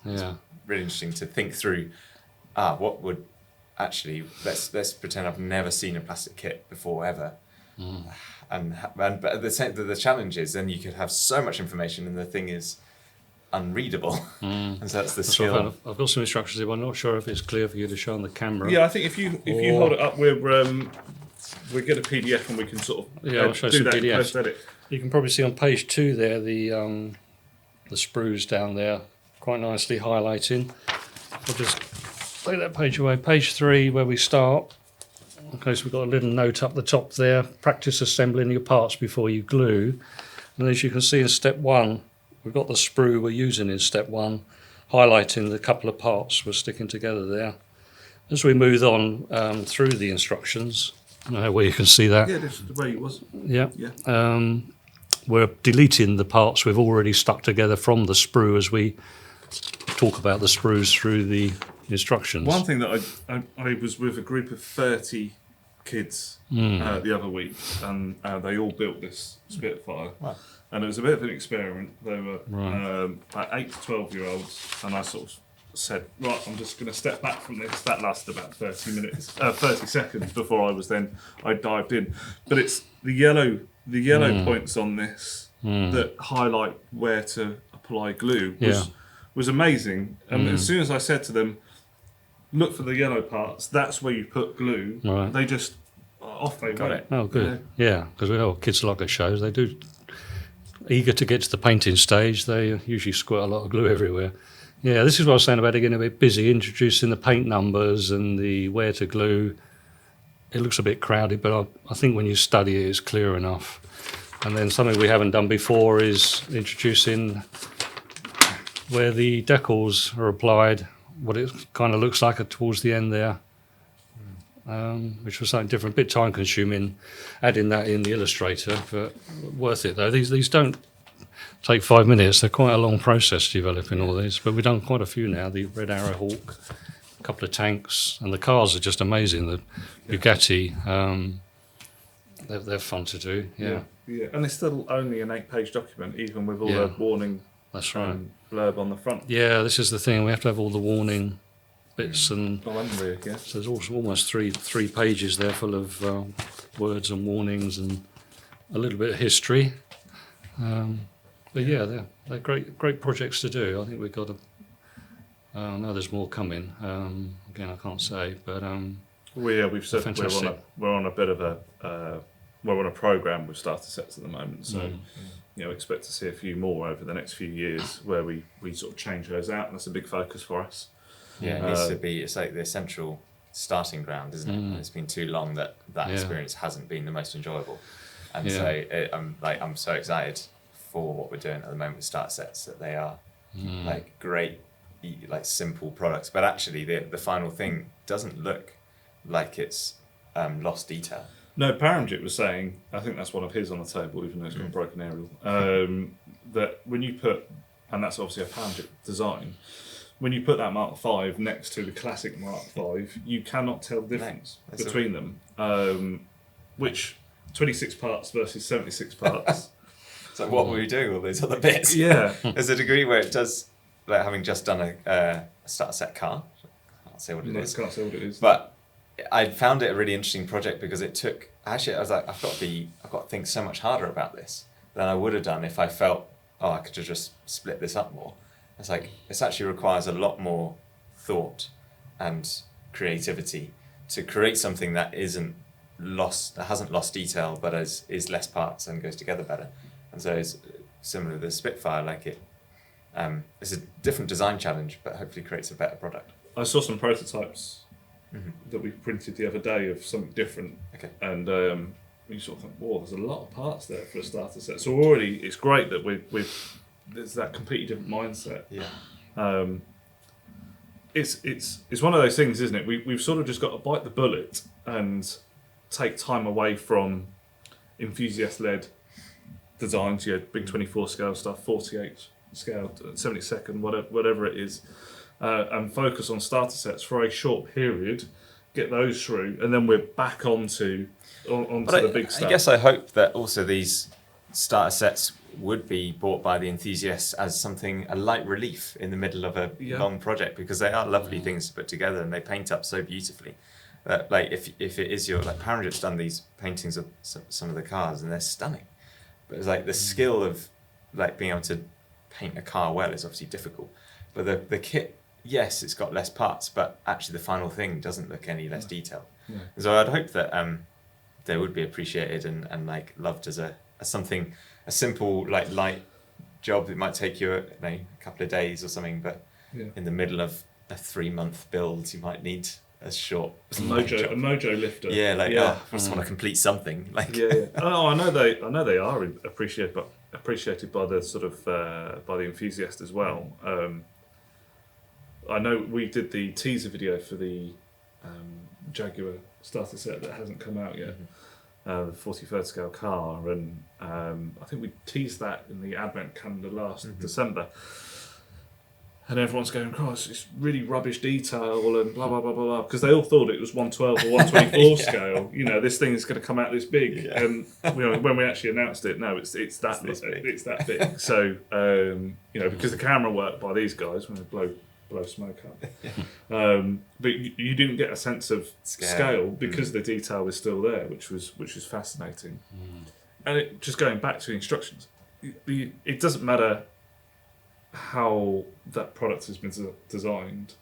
really interesting to think through. What would actually, let's pretend I've never seen a plastic kit before ever, but at the challenge is then you could have so much information, and the thing is unreadable, and so that's the skill. I've got some instructions here. I'm not sure if it's clear for you to show on the camera. Yeah, I think if you hold it up, we get a PDF and we can sort of I'll show do some that PDFs. post-edit. You can probably see on page 2 there the sprues down there, quite nicely highlighting. I'll just take that page away. Page 3, where we start. Okay, so we've got a little note up the top there. Practice assembling your parts before you glue. And as you can see in step 1, we've got the sprue we're using in step 1, highlighting the couple of parts we're sticking together there. As we move on through the instructions, I don't know where you can see that. Yeah, this is the way it was. Yeah. We're deleting the parts we've already stuck together from the sprue as we talk about the sprues through the instructions. One thing that I was with a group of 30 kids the other week, and they all built this Spitfire. Wow. And it was a bit of an experiment. They were Right. like 8 to 12-year-olds, and I sort of said, right, I'm just going to step back from this. That lasted about 30 seconds before I dived in. But it's the yellow points on this that highlight where to apply glue was amazing. And as soon as I said to them, look for the yellow parts, that's where you put glue, Right. they just, off they Got went. it. Oh, good. Yeah, because kids like at shows, they do eager to get to the painting stage. They usually squirt a lot of glue everywhere. Yeah, this is what I was saying about it getting a bit busy, introducing the paint numbers and the where to glue. It looks a bit crowded, but I think when you study it, it's clear enough. And then something we haven't done before is introducing where the decals are applied, what it kind of looks like towards the end there, which was something different, a bit time consuming, adding that in the Illustrator, but worth it though. These don't take 5 minutes. They're quite a long process developing all these, but we've done quite a few now. The Red Arrow Hawk, a couple of tanks, and the cars are just amazing. The Bugatti, they're fun to do. Yeah, And it's still only an 8-page document, even with all Yeah. the warning that's right. blurb on the front. Yeah, this is the thing. We have to have all the warning bits, and Oh, and rear, yeah. so there's also almost three pages there full of words and warnings and a little bit of history. But yeah, they're great projects to do. I think we've got I know there's more coming. Again, I can't say, but We've said Fantastic. we're on a bit of we're on a program with starter sets at the moment, so expect to see a few more over the next few years where we sort of change those out, and that's a big focus for us. Yeah, it needs to be. It's like the central starting ground, isn't it? And it's been too long that Yeah. experience hasn't been the most enjoyable, and Yeah. so I'm so excited for what we're doing at the moment with start sets, that they are like great, like simple products, but actually the final thing doesn't look like it's lost detail. No, Paramjit was saying, I think that's one of his on the table, even though it's got a broken aerial, that when you put, and that's obviously a Paramjit design, when you put that Mark V next to the classic Mark V, you cannot tell the difference that's between them. Which 26 parts versus 76 parts. So what were we doing all those other bits? Yeah. There's a degree where it does, like having just done a starter set car. I can't say what it I is. can't say what it is. But I found it a really interesting project because it took. Actually, I was like, I've got to think so much harder about this than I would have done if I felt, I could just split this up more. It's like this actually requires a lot more thought and creativity to create something that isn't lost, that hasn't lost detail, but is less parts and goes together better. And so it's similar to the Spitfire. Like it's a different design challenge, but hopefully creates a better product. I saw some prototypes that we printed the other day of something different. Okay. And you sort of think, whoa, there's a lot of parts there for a starter set. So already it's great that there's that completely different mindset. Yeah. It's one of those things, isn't it? We've sort of just got to bite the bullet and take time away from enthusiast-led designs, big 24 scale stuff, 48 scale, 72nd, whatever it is, and focus on starter sets for a short period, get those through, and then we're back onto the big stuff. I guess I hope that also these starter sets would be bought by the enthusiasts as a light relief in the middle of a long project, because they are lovely things to put together and they paint up so beautifully. That like if it is Paramjit's done these paintings of some of the cars and they're stunning, but it's like the skill of like being able to paint a car well is obviously difficult, but the kit, yes, it's got less parts, but actually the final thing doesn't look any less detailed. Yeah. So I'd hope that they would be appreciated and like loved as a simple like light job. It might take you a couple of days or something, but in the middle of a 3-month build, you might need a short a mojo lifter. I just want to complete something. Like Oh, I know they are appreciated by the sort of by the enthusiast as well. I know we did the teaser video for the Jaguar starter set that hasn't come out yet, the 43rd scale car, and I think we teased that in the advent calendar last December. And everyone's going, "Christ, it's really rubbish detail and blah blah blah blah blah," because they all thought it was 112 or 124 scale. You know, this thing is going to come out this big. Yeah. And when we actually announced it, no, it's that big. It's that big. So because the camera work by these guys when they blow smoke up, but you didn't get a sense of scale because the detail was still there, which was fascinating. And just going back to the instructions, it doesn't matter how that product has been designed,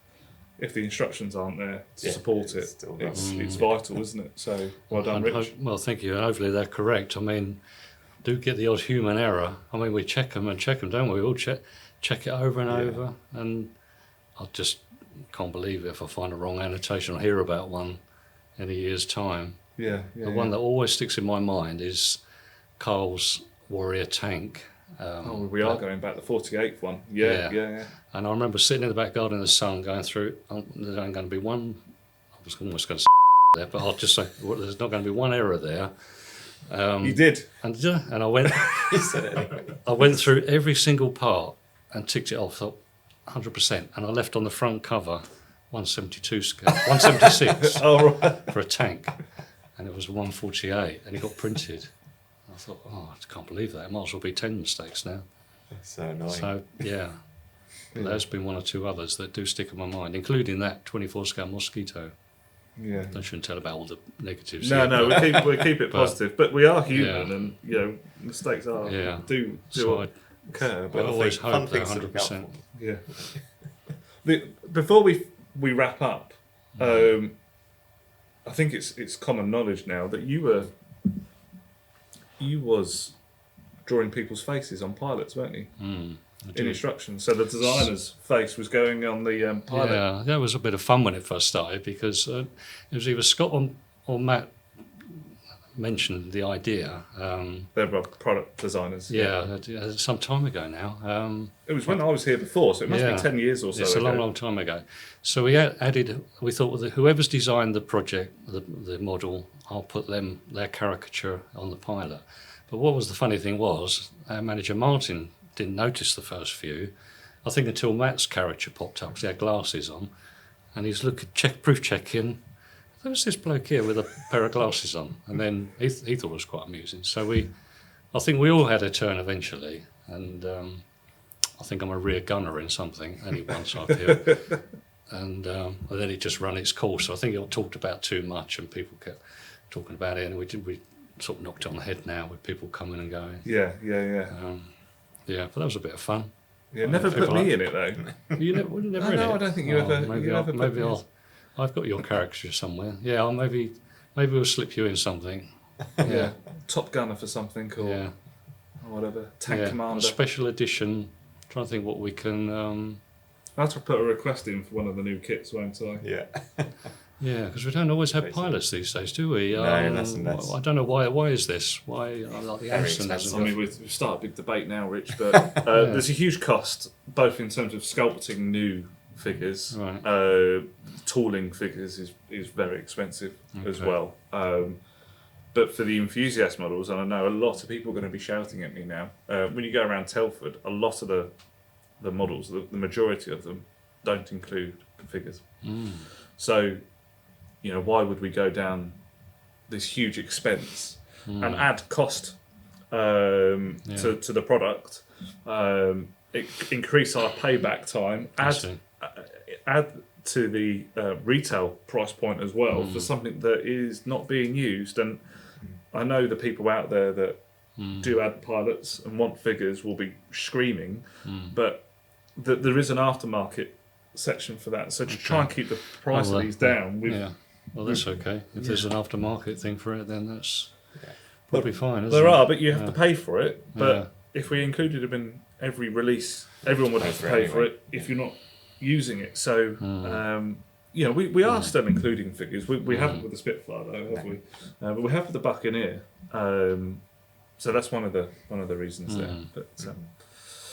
if the instructions aren't there to support it, it's vital, isn't it? So well done, Rich. Well, thank you. And hopefully they're correct. I mean, do get the odd human error. I mean, we check them, don't we? We'll check it over and over. And I just can't believe it if I find a wrong annotation or hear about one in a year's time. The one that always sticks in my mind is Carl's Warrior tank. We are going back, the 48th one. Yeah. And I remember sitting in the back garden in the sun going through, there's only going to be one, I was almost going to say there, but I'll just say, well, there's not going to be one error there. You did. And I went, You said it anyway. I went through every single part and ticked it off, thought 100%, and I left on the front cover 172 scale, 176 for a tank, and it was 148, and it got printed. I thought, I can't believe that. It might as well be 10 mistakes now. That's so annoying. So, there's been one or two others that do stick in my mind, including that 24 scale Mosquito. Yeah. I shouldn't tell about all the negatives. No, we keep it positive, but we are human, and mistakes are do occur. I always hope they're things 100%. Yeah. Before we wrap up, I think it's common knowledge now that you was drawing people's faces on pilots, weren't you? In instructions. So the designer's face was going on the pilot. Yeah, that was a bit of fun when it first started because it was either Scott or Matt mentioned the idea. They're product designers. Yeah, some time ago now. It was when I was here before, so it must be 10 years or so It's ago. a long time ago. So we added, we thought that whoever's designed the project, the model, I'll put their caricature on the pilot. But what was the funny thing was, our manager Martin didn't notice the first few, I think until Matt's caricature popped up because he had glasses on, and he's proof checking. There was this bloke here with a pair of glasses on, and then he thought it was quite amusing. So I think we all had a turn eventually, and I think I'm a rear gunner in something, only once I feel. And then it just ran its course. I think it got talked about too much, and people kept talking about it, and we sort of knocked it on the head now with people coming and going. Yeah. But that was a bit of fun. Yeah, never put me in it though. You never in it? No, I don't think you ever. Maybe I've got your caricature somewhere. Yeah, maybe we'll slip you in something. Yeah, Top Gunner for something or whatever. Tank Commander. Special edition. Trying to think what we can. I'll have to put a request in for one of the new kits, won't I? Yeah. Yeah, because we don't always have pilots these days, do we? No, that's I don't know why. Why is this? Why like the Anderson hasn't I mean, we've started a big debate now, Rich, but there's a huge cost, both in terms of sculpting new figures. Right. Tooling figures is very expensive as well. But for the enthusiast models, and I know a lot of people are going to be shouting at me now, when you go around Telford, a lot of the models, the majority of them, don't include figures. So, why would we go down this huge expense and add cost to the product, increase our payback time, add to the retail price point as well for something that is not being used? And I know the people out there that do add pilots and want figures will be screaming, but there is an aftermarket section for that. So to try and keep the price of these down. Well, that's okay. If there's an aftermarket thing for it, then that's probably fine. Isn't There it? are, but you have to pay for it. But if we included them in every release, everyone would have to pay for it if you're not using it. So, we are still including figures. We haven't with the Spitfire though, have we? But we have with the Buccaneer. So that's one of the reasons there. But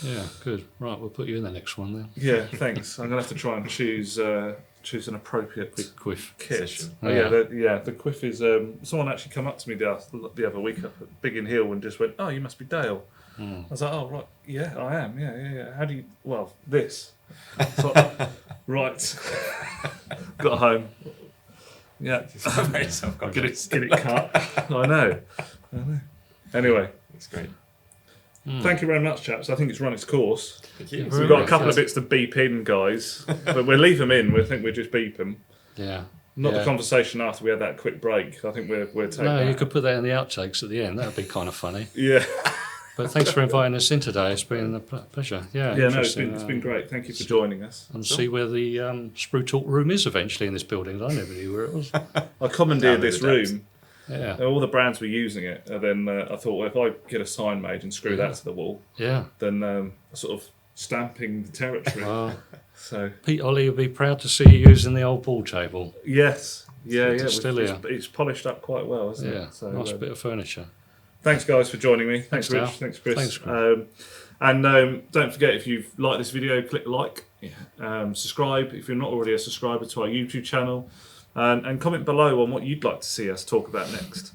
yeah, good. Right, we'll put you in the next one then. yeah, thanks. I'm gonna have to try and choose an appropriate Big quiff. kit. Yeah. The quiff is. Someone actually come up to me the other week up at Biggin Hill and just went, "Oh, you must be Dale." I was like, oh, right, yeah, I am, yeah. How do you, well, this. So, right. Got home. Yeah. Get it cut. I know. Anyway. That's great. Thank you very much, chaps. I think it's run its course. Thank you. We've got a couple of bits to beep in, guys. But we'll leave them in. We think we'll just beep them. Yeah. Not the conversation after we had that quick break. I think we're taking No, that. you could put that in the outtakes at the end. That would be kind of funny. Yeah. But thanks for inviting us in today. It's been a pleasure. Yeah, Yeah, no, it's been great. Thank you for joining us. And see where the Sprue Talk room is eventually in this building. I never knew where it was. I commandeered this room. Yeah. All the brands were using it. And then I thought, well, if I get a sign made and screw that to the wall, then sort of stamping the territory. Well, so Pete Ollie would be proud to see you using the old ball table. yes. Yeah. Still here. It's polished up quite well, isn't Yeah, it? So, nice bit of furniture. Thanks, guys, for joining me. Thanks, Rich. Al. Thanks, Chris. Thanks, Chris. Don't forget, if you've liked this video, click like, subscribe if you're not already a subscriber to our YouTube channel, and comment below on what you'd like to see us talk about next.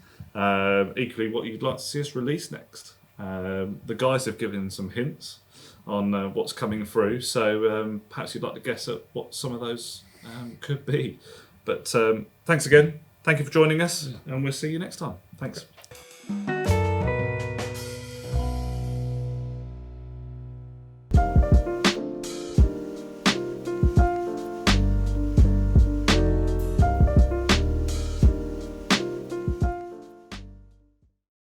Equally, what you'd like to see us release next. The guys have given some hints on what's coming through, so perhaps you'd like to guess at what some of those could be. But thanks again. Thank you for joining us, and we'll see you next time. Thanks.